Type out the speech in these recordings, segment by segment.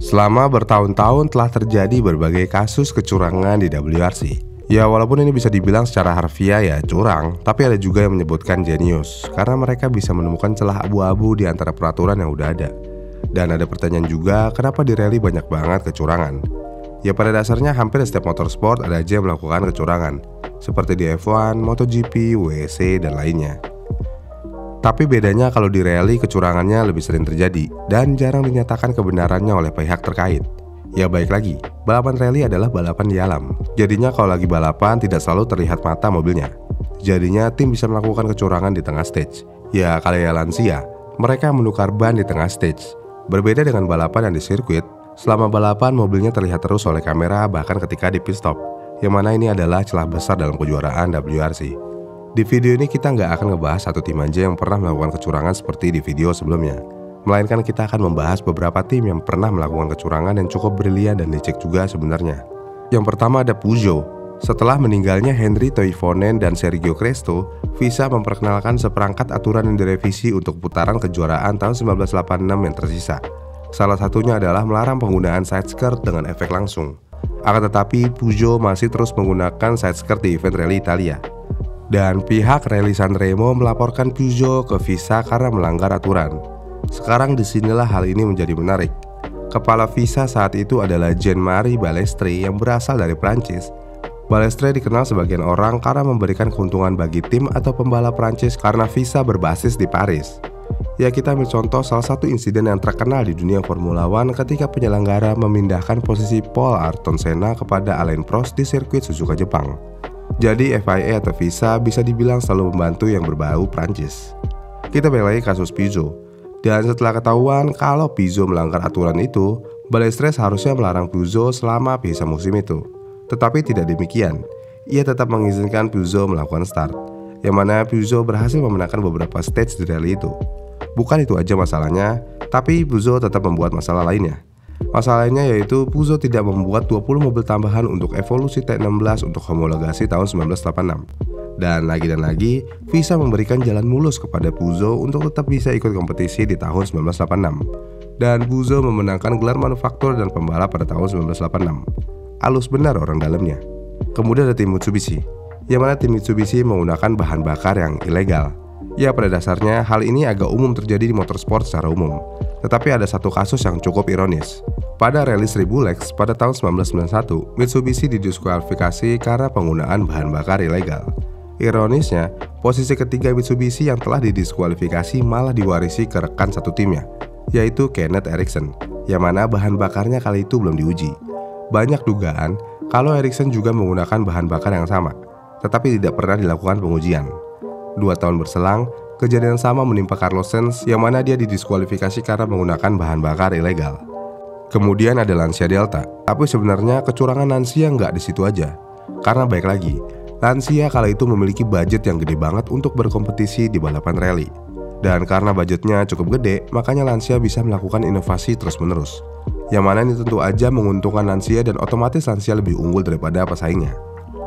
Selama bertahun-tahun telah terjadi berbagai kasus kecurangan di WRC. Ya, walaupun ini bisa dibilang secara harfiah ya curang, tapi ada juga yang menyebutkan jenius karena mereka bisa menemukan celah abu-abu di antara peraturan yang udah ada. Dan ada pertanyaan juga, kenapa di rally banyak banget kecurangan? Ya, pada dasarnya hampir setiap motorsport ada aja yang melakukan kecurangan, seperti di F1, MotoGP, WEC, dan lainnya. Tapi bedanya kalau di rally kecurangannya lebih sering terjadi dan jarang dinyatakan kebenarannya oleh pihak terkait. Ya baik lagi, balapan rally adalah balapan di alam. Jadinya kalau lagi balapan tidak selalu terlihat mata mobilnya. Jadinya tim bisa melakukan kecurangan di tengah stage. Ya kayak Lancia, mereka menukar ban di tengah stage. Berbeda dengan balapan yang di sirkuit, selama balapan mobilnya terlihat terus oleh kamera bahkan ketika di pit stop. Yang mana ini adalah celah besar dalam kejuaraan WRC. Di video ini kita nggak akan ngebahas satu tim aja yang pernah melakukan kecurangan seperti di video sebelumnya. Melainkan kita akan membahas beberapa tim yang pernah melakukan kecurangan yang cukup brilian dan dicek juga sebenarnya. Yang pertama ada Peugeot. Setelah meninggalnya Henry Toivonen dan Sergio Cresto, FISA memperkenalkan seperangkat aturan yang direvisi untuk putaran kejuaraan tahun 1986 yang tersisa. Salah satunya adalah melarang penggunaan side skirt dengan efek langsung. Akan tetapi Peugeot masih terus menggunakan side skirt di event rally Italia. Dan pihak Rally Sanremo melaporkan Peugeot ke FISA karena melanggar aturan. Sekarang disinilah hal ini menjadi menarik. Kepala FISA saat itu adalah Jean-Marie Balestre yang berasal dari Prancis. Balestre dikenal sebagian orang karena memberikan keuntungan bagi tim atau pembalap Prancis karena FISA berbasis di Paris. Ya kita ambil contoh salah satu insiden yang terkenal di dunia Formula One ketika penyelenggara memindahkan posisi Paul Ayrton Senna kepada Alain Prost di sirkuit Suzuka Jepang. Jadi FIA atau FISA bisa dibilang selalu membantu yang berbau Prancis. Kita balik lagi kasus Peugeot. Dan setelah ketahuan kalau Peugeot melanggar aturan itu, Balestre seharusnya melarang Peugeot selama sisa musim itu. Tetapi tidak demikian. Ia tetap mengizinkan Peugeot melakukan start, yang mana Peugeot berhasil memenangkan beberapa stage di rally itu. Bukan itu aja masalahnya, tapi Peugeot tetap membuat masalah lainnya. Masalahnya yaitu Peugeot tidak membuat 20 mobil tambahan untuk evolusi T16 untuk homologasi tahun 1986. Dan lagi, FISA memberikan jalan mulus kepada Peugeot untuk tetap bisa ikut kompetisi di tahun 1986. Dan Peugeot memenangkan gelar manufaktur dan pembalap pada tahun 1986. Halus benar orang dalamnya. Kemudian ada tim Mitsubishi, yang mana tim Mitsubishi menggunakan bahan bakar yang ilegal. Ya pada dasarnya hal ini agak umum terjadi di motorsport secara umum. Tetapi ada satu kasus yang cukup ironis. Pada rally 1000 Lex pada tahun 1991, Mitsubishi didiskualifikasi karena penggunaan bahan bakar ilegal. Ironisnya, posisi ketiga Mitsubishi yang telah didiskualifikasi malah diwarisi ke rekan satu timnya, yaitu Kenneth Eriksson, yang mana bahan bakarnya kali itu belum diuji. Banyak dugaan kalau Eriksson juga menggunakan bahan bakar yang sama, tetapi tidak pernah dilakukan pengujian. 2 tahun berselang, kejadian sama menimpa Carlos Sainz yang mana dia didiskualifikasi karena menggunakan bahan bakar ilegal. Kemudian ada Lancia Delta, tapi sebenarnya kecurangan Lancia nggak di situ aja. Karena baik lagi, Lancia kala itu memiliki budget yang gede banget untuk berkompetisi di balapan rally. Dan karena budgetnya cukup gede, makanya Lancia bisa melakukan inovasi terus-menerus. Yang mana ini tentu aja menguntungkan Lancia dan otomatis Lancia lebih unggul daripada pesaingnya.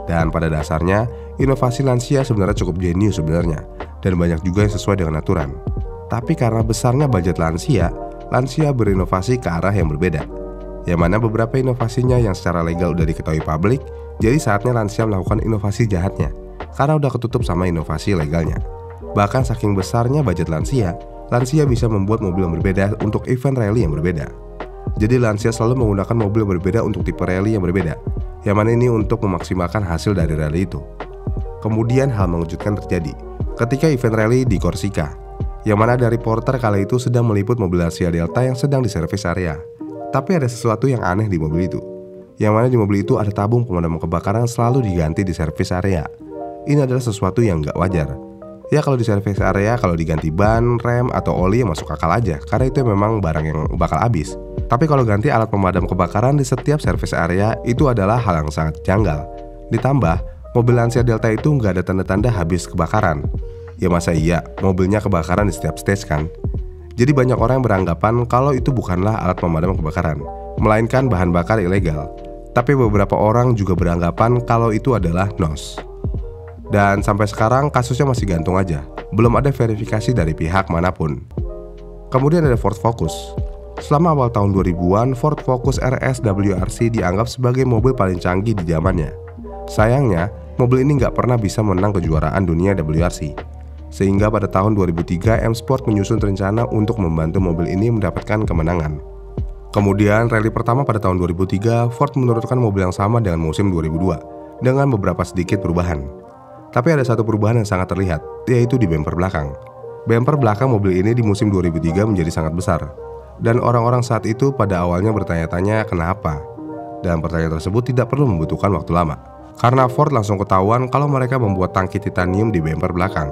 Dan pada dasarnya, inovasi Lancia sebenarnya cukup jenius sebenarnya, dan banyak juga yang sesuai dengan aturan. Tapi karena besarnya budget Lancia berinovasi ke arah yang berbeda. Yang mana beberapa inovasinya yang secara legal udah diketahui publik, jadi saatnya Lancia melakukan inovasi jahatnya, karena udah ketutup sama inovasi legalnya. Bahkan saking besarnya budget Lancia bisa membuat mobil yang berbeda untuk event rally yang berbeda. Jadi Lancia selalu menggunakan mobil yang berbeda untuk tipe rally yang berbeda, yang mana ini untuk memaksimalkan hasil dari rally itu. Kemudian hal mengejutkan terjadi ketika event rally di Korsika, yang mana dari reporter kala itu sedang meliput mobil Lancia Delta yang sedang di servis area. Tapi ada sesuatu yang aneh di mobil itu, yang mana di mobil itu ada tabung pemadam kebakaran selalu diganti di servis area. Ini adalah sesuatu yang gak wajar. Ya kalau di servis area kalau diganti ban, rem, atau oli yang masuk akal aja, karena itu memang barang yang bakal habis. Tapi kalau ganti alat pemadam kebakaran di setiap servis area itu adalah hal yang sangat janggal. Ditambah, mobil Lancia Delta itu nggak ada tanda-tanda habis kebakaran. Ya masa iya, mobilnya kebakaran di setiap stage kan? Jadi banyak orang yang beranggapan kalau itu bukanlah alat pemadam kebakaran, melainkan bahan bakar ilegal. Tapi beberapa orang juga beranggapan kalau itu adalah NOS. Dan sampai sekarang kasusnya masih gantung aja, belum ada verifikasi dari pihak manapun. Kemudian ada Ford Focus. Selama awal tahun 2000-an, Ford Focus RS WRC dianggap sebagai mobil paling canggih di zamannya. Sayangnya, mobil ini nggak pernah bisa menang kejuaraan dunia WRC. Sehingga pada tahun 2003, M Sport menyusun rencana untuk membantu mobil ini mendapatkan kemenangan. Kemudian, rally pertama pada tahun 2003, Ford menurunkan mobil yang sama dengan musim 2002, dengan beberapa sedikit perubahan. Tapi ada satu perubahan yang sangat terlihat, yaitu di bumper belakang. Bumper belakang mobil ini di musim 2003 menjadi sangat besar. Dan orang-orang saat itu pada awalnya bertanya-tanya kenapa. Dan pertanyaan tersebut tidak perlu membutuhkan waktu lama. Karena Ford langsung ketahuan kalau mereka membuat tangki titanium di bumper belakang.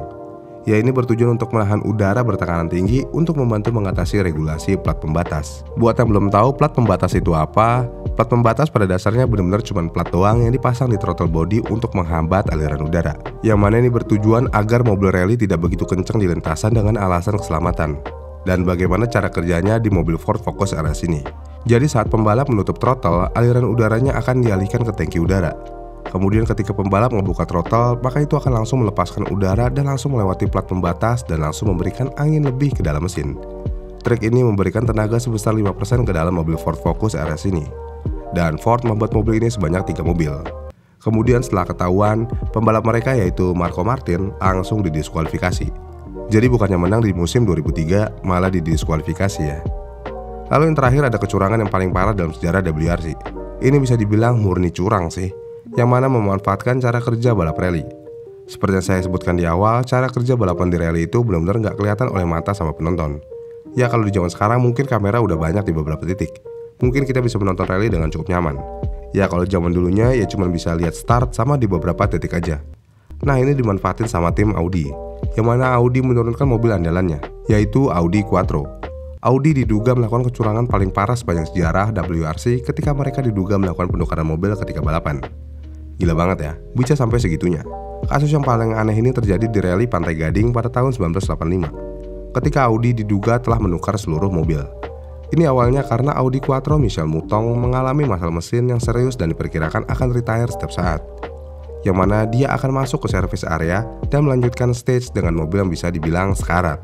Ya, ini bertujuan untuk menahan udara bertekanan tinggi untuk membantu mengatasi regulasi plat pembatas. Buat yang belum tahu plat pembatas itu apa, plat pembatas pada dasarnya benar-benar cuma plat doang yang dipasang di throttle body untuk menghambat aliran udara. Yang mana ini bertujuan agar mobil rally tidak begitu kencang di lintasan dengan alasan keselamatan. Dan bagaimana cara kerjanya di mobil Ford Focus RS ini. Jadi saat pembalap menutup throttle, aliran udaranya akan dialihkan ke tangki udara. Kemudian ketika pembalap membuka throttle, maka itu akan langsung melepaskan udara dan langsung melewati plat pembatas dan langsung memberikan angin lebih ke dalam mesin. Trik ini memberikan tenaga sebesar 5% ke dalam mobil Ford Focus RS ini. Dan Ford membuat mobil ini sebanyak 3 mobil. Kemudian setelah ketahuan, pembalap mereka yaitu Marco Martin langsung didiskualifikasi. Jadi bukannya menang di musim 2003, malah didiskualifikasi ya. Lalu yang terakhir ada kecurangan yang paling parah dalam sejarah WRC. Ini bisa dibilang murni curang sih, yang mana memanfaatkan cara kerja balap rally. Seperti yang saya sebutkan di awal, cara kerja balapan di rally itu benar-benar nggak kelihatan oleh mata sama penonton. Ya kalau di zaman sekarang mungkin kamera udah banyak di beberapa titik. Mungkin kita bisa menonton rally dengan cukup nyaman. Ya kalau zaman dulunya ya cuma bisa lihat start sama di beberapa titik aja. Nah ini dimanfaatin sama tim Audi, yang mana Audi menurunkan mobil andalannya, yaitu Audi Quattro. Audi diduga melakukan kecurangan paling parah sepanjang sejarah WRC ketika mereka diduga melakukan penukaran mobil ketika balapan. Gila banget ya, bisa sampai segitunya. Kasus yang paling aneh ini terjadi di rally Pantai Gading pada tahun 1985, ketika Audi diduga telah menukar seluruh mobil. Ini awalnya karena Audi Quattro Michel Mouton mengalami masalah mesin yang serius dan diperkirakan akan retire setiap saat. Yang mana dia akan masuk ke service area dan melanjutkan stage dengan mobil yang bisa dibilang sekarat.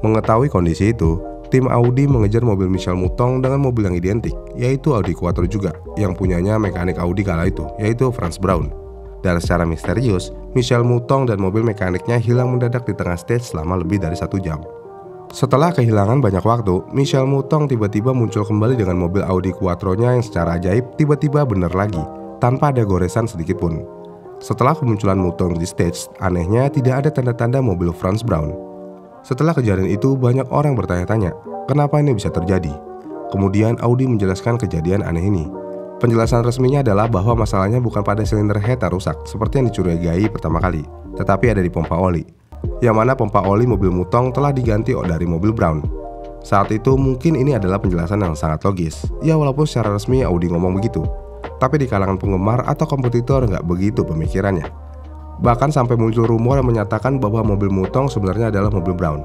Mengetahui kondisi itu, tim Audi mengejar mobil Michel Mouton dengan mobil yang identik, yaitu Audi Quattro juga, yang punyanya mekanik Audi kala itu, yaitu Franz Braun. Dan secara misterius, Michel Mouton dan mobil mekaniknya hilang mendadak di tengah stage selama lebih dari 1 jam. Setelah kehilangan banyak waktu, Michel Mouton tiba-tiba muncul kembali dengan mobil Audi Quattro-nya yang secara ajaib tiba-tiba bener lagi, tanpa ada goresan sedikit pun. Setelah kemunculan Mouton di stage, anehnya tidak ada tanda-tanda mobil Franz Braun. Setelah kejadian itu, banyak orang bertanya-tanya, kenapa ini bisa terjadi? Kemudian Audi menjelaskan kejadian aneh ini. Penjelasan resminya adalah bahwa masalahnya bukan pada silinder head yang rusak, seperti yang dicurigai pertama kali, tetapi ada di pompa oli. Yang mana pompa oli mobil Mouton telah diganti dari mobil Braun. Saat itu mungkin ini adalah penjelasan yang sangat logis. Ya walaupun secara resmi Audi ngomong begitu, tapi di kalangan penggemar atau kompetitor nggak begitu pemikirannya. Bahkan sampai muncul rumor yang menyatakan bahwa mobil Mouton sebenarnya adalah mobil Braun.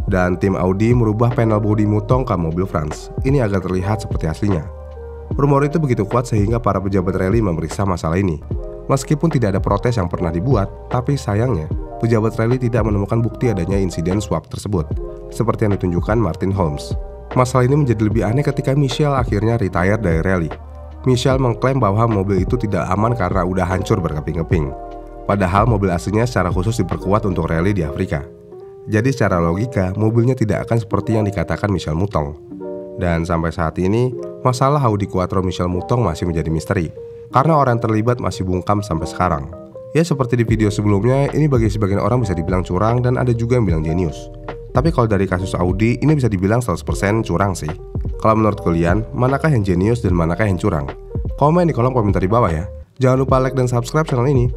Dan tim Audi merubah panel bodi Mouton ke mobil Franz. Ini agar terlihat seperti aslinya. Rumor itu begitu kuat sehingga para pejabat rally memeriksa masalah ini. Meskipun tidak ada protes yang pernah dibuat, tapi sayangnya pejabat rally tidak menemukan bukti adanya insiden swap tersebut, seperti yang ditunjukkan Martin Holmes. Masalah ini menjadi lebih aneh ketika Michel akhirnya retire dari rally. Michel mengklaim bahwa mobil itu tidak aman karena udah hancur berkeping-keping. Padahal mobil aslinya secara khusus diperkuat untuk rally di Afrika. Jadi secara logika, mobilnya tidak akan seperti yang dikatakan Michel Mouton. Dan sampai saat ini, masalah Audi Quattro Michel Mouton masih menjadi misteri, karena orang yang terlibat masih bungkam sampai sekarang. Ya seperti di video sebelumnya, ini bagi sebagian orang bisa dibilang curang dan ada juga yang bilang jenius. Tapi kalau dari kasus Audi, ini bisa dibilang 100% curang sih. Kalau menurut kalian, manakah yang jenius dan manakah yang curang? Komen di kolom komentar di bawah ya. Jangan lupa like dan subscribe channel ini